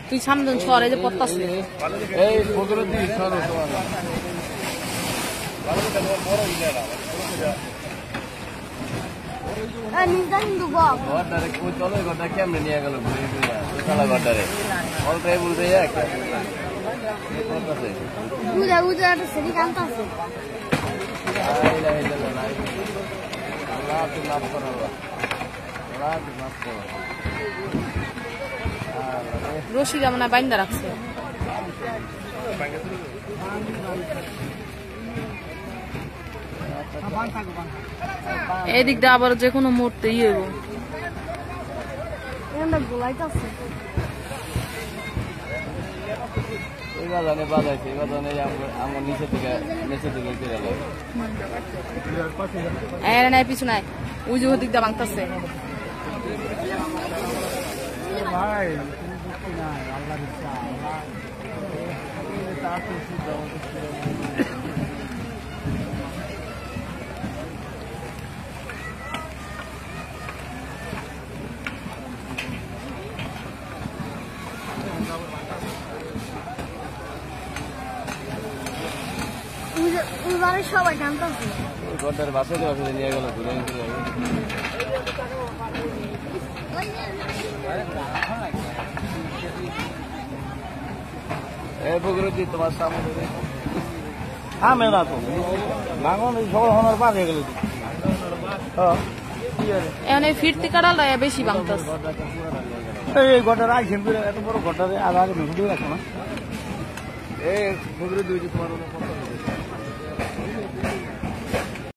তুই সামনে সরে যে পড়তাছে এই পুকুরের দিকে সরো ঘরটারে চলো ঘরটা কেমনে নিয়ে গেল ঘুরে ঘুরে দোতলা ঘরটারে অলটাই বলতে রশিদা মনে হয় বাইন্দা রাখছে এদিক দিয়ে আবার যে কোনো মুহূর্তে ইয়ে বাজাইছে আমার নিচে থেকে পিছু নাই ওই যে ওদিক দিয়ে ভাঙতেছে সবাই জানতেছে ঘরটার বাসে নিয়ে গেল ঘুরে পুকুরজি তোমার সামনে থামে না তো ভাঙন সবাই হওয়ার পার হয়ে গেল এখানে ফিরতি কাটালটা বেশি ভাঙতেছে এই ঘরটা রাখছেন এত বড় ঘরটা আগে আগে রাখো না এই পুকুরে দুইটি তোমার